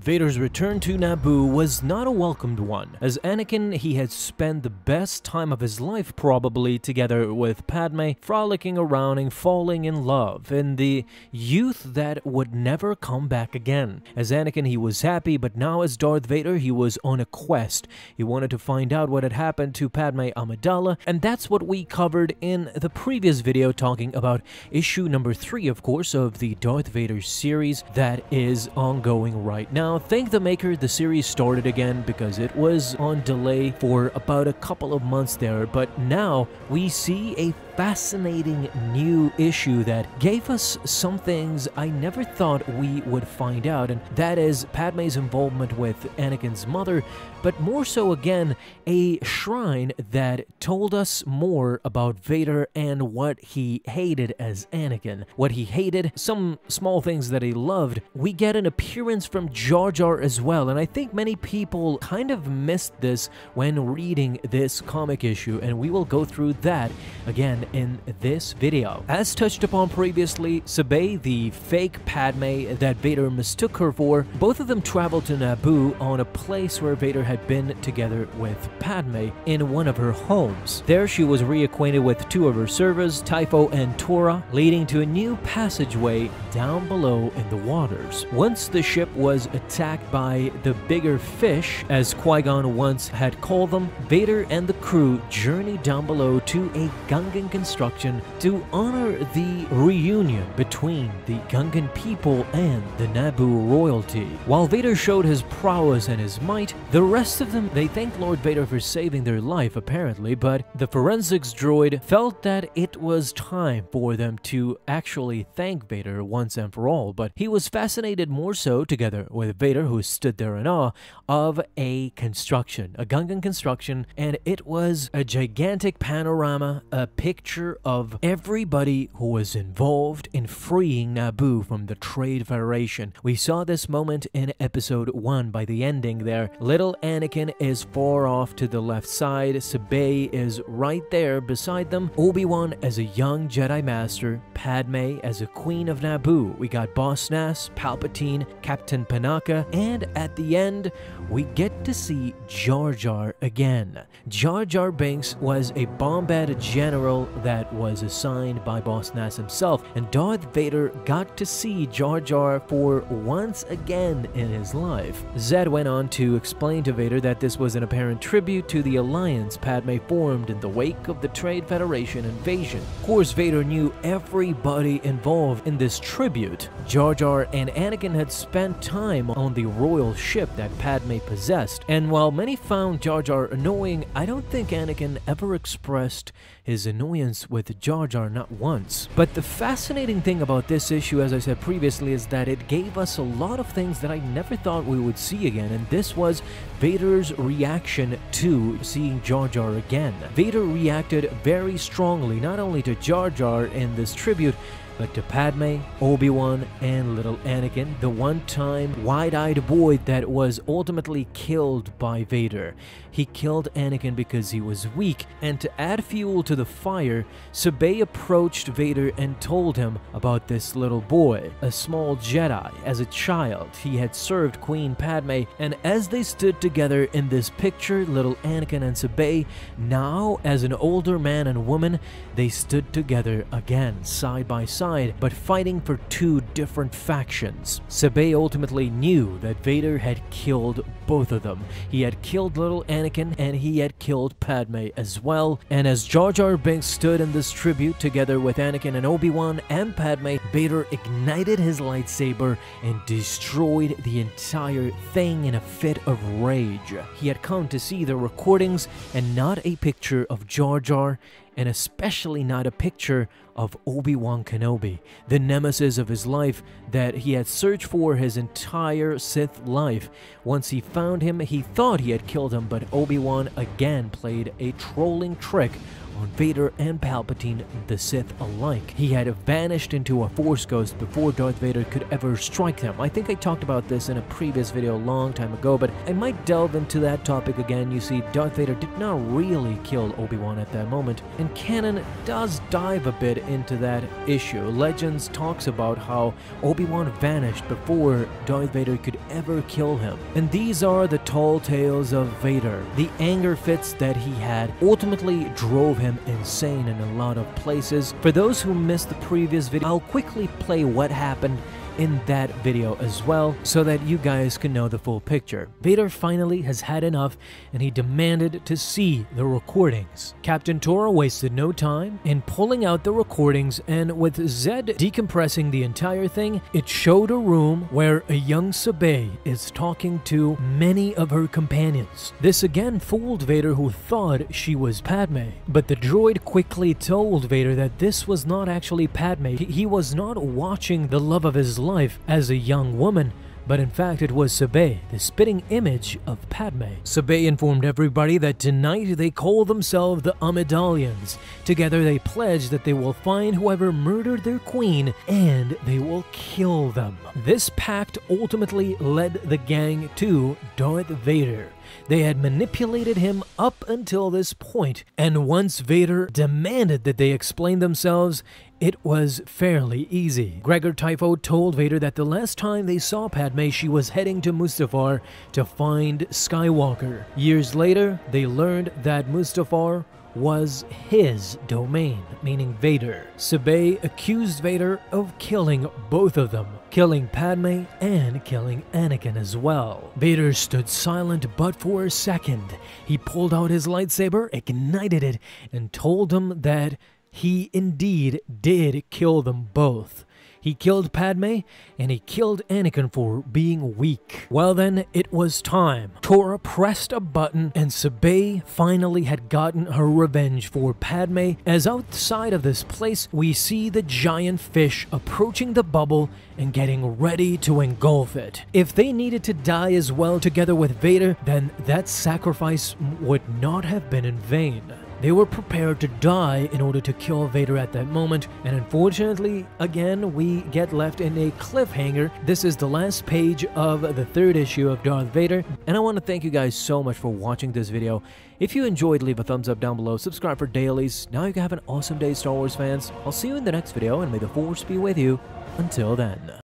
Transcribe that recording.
Vader's return to Naboo was not a welcomed one. As Anakin, he had spent the best time of his life probably together with Padme, frolicking around and falling in love, in the youth that would never come back again. As Anakin, he was happy, but now as Darth Vader, he was on a quest. He wanted to find out what had happened to Padme Amidala, and that's what we covered in the previous video talking about issue number 3, of course, of the Darth Vader series that is ongoing right now. Thank the maker, the series started again because it was on delay for about a couple of months there, but now we see a fascinating new issue that gave us some things I never thought we would find out, and that is Padme's involvement with Anakin's mother, but more so again, a shrine that told us more about Vader and what he hated as Anakin. What he hated, some small things that he loved. We get an appearance from Jar Jar as well, and I think many people kind of missed this when reading this comic issue, and we will go through that again in this video. As touched upon previously, Sabé, the fake Padme that Vader mistook her for, both of them traveled to Naboo on a place where Vader had been together with Padme in one of her homes. There she was reacquainted with two of her servers, Typho and Tora, leading to a new passageway down below in the waters. Once the ship was attacked by the bigger fish, as Qui-Gon once had called them, Vader and the crew journeyed down below to a Gungan construction to honor the reunion between the Gungan people and the Naboo royalty. While Vader showed his prowess and his might, the rest of them, they thanked Lord Vader for saving their life apparently, but the forensics droid felt that it was time for them to actually thank Vader once and for all, but he was fascinated more so, together with Vader, who stood there in awe, of a construction, a Gungan construction, and it was a gigantic panorama, a picture of everybody who was involved in freeing Naboo from the Trade Federation. We saw this moment in episode 1 by the ending there. Little Anakin is far off to the left side, Sabé is right there beside them, Obi-Wan as a young Jedi Master, Padme as a Queen of Naboo. We got Boss Nass, Palpatine, Captain Panaka, and at the end, we get to see Jar Jar again. Jar Jar Binks was a Bombad general that was assigned by Boss Nass himself, and Darth Vader got to see Jar Jar for once again in his life. Zed went on to explain to Vader that this was an apparent tribute to the alliance Padme formed in the wake of the Trade Federation invasion. Of course, Vader knew everybody involved in this tribute. Jar Jar and Anakin had spent time on the royal ship that Padme possessed, and while many found Jar Jar annoying, I don't think Anakin ever expressed his annoyance with Jar Jar, not once. But the fascinating thing about this issue, as I said previously, is that it gave us a lot of things that I never thought we would see again, and this was Vader's reaction to seeing Jar Jar again. Vader reacted very strongly, not only to Jar Jar in this tribute, but to Padme, Obi-Wan, and little Anakin, the one-time wide-eyed boy that was ultimately killed by Vader. He killed Anakin because he was weak, and to add fuel to the fire, Sabé approached Vader and told him about this little boy, a small Jedi. As a child, he had served Queen Padme, and as they stood together in this picture, little Anakin and Sabé, now as an older man and woman, they stood together again, side by side, but fighting for two different factions. Sabé ultimately knew that Vader had killed both of them. He had killed little Anakin, and he had killed Padme as well. And as Jar Jar Binks stood in this tribute together with Anakin and Obi-Wan and Padme, Vader ignited his lightsaber and destroyed the entire thing in a fit of rage. He had come to see the recordings and not a picture of Jar Jar, and especially not a picture of Obi-Wan Kenobi, the nemesis of his life that he had searched for his entire Sith life. Once he found him, he thought he had killed him, but Obi-Wan again played a trolling trick on Vader and Palpatine the Sith alike. He had vanished into a Force ghost before Darth Vader could ever strike them. I think I talked about this in a previous video a long time ago, but I might delve into that topic again. You see, Darth Vader did not really kill Obi-Wan at that moment, and Canon does dive a bit into that issue. Legends talks about how Obi-Wan vanished before Darth Vader could ever kill him. And these are the tall tales of Vader. The anger fits that he had ultimately drove him insane in a lot of places. For those who missed the previous video, I'll quickly play what happened in that video as well, so that you guys can know the full picture. Vader finally has had enough, and he demanded to see the recordings. Captain Tora wasted no time in pulling out the recordings, and with Zed decompressing the entire thing, it showed a room where a young Sabé is talking to many of her companions. This again fooled Vader, who thought she was Padme, but the droid quickly told Vader that this was not actually Padme. He was not watching the love of his life as a young woman, but in fact it was Sabé, the spitting image of Padme. Sabé informed everybody that tonight they call themselves the Amidalians. Together they pledge that they will find whoever murdered their queen and they will kill them. This pact ultimately led the gang to Darth Vader. They had manipulated him up until this point, and once Vader demanded that they explain themselves, it was fairly easy. Gregor Typho told Vader that the last time they saw Padme, she was heading to Mustafar to find Skywalker. Years later, they learned that Mustafar was his domain, meaning Vader. Sabé accused Vader of killing both of them, killing Padme and killing Anakin as well. Vader stood silent, but for a second, he pulled out his lightsaber, ignited it, and told them that he indeed did kill them both. He killed Padme, and he killed Anakin for being weak. Well then, it was time. Tora pressed a button, and Sabé finally had gotten her revenge for Padme, as outside of this place, we see the giant fish approaching the bubble and getting ready to engulf it. If they needed to die as well together with Vader, then that sacrifice would not have been in vain. They were prepared to die in order to kill Vader at that moment, and unfortunately, again, we get left in a cliffhanger. This is the last page of the third issue of Darth Vader, and I want to thank you guys so much for watching this video. If you enjoyed, leave a thumbs up down below, subscribe for dailies. Now you can have an awesome day, Star Wars fans. I'll see you in the next video, and may the Force be with you. Until then.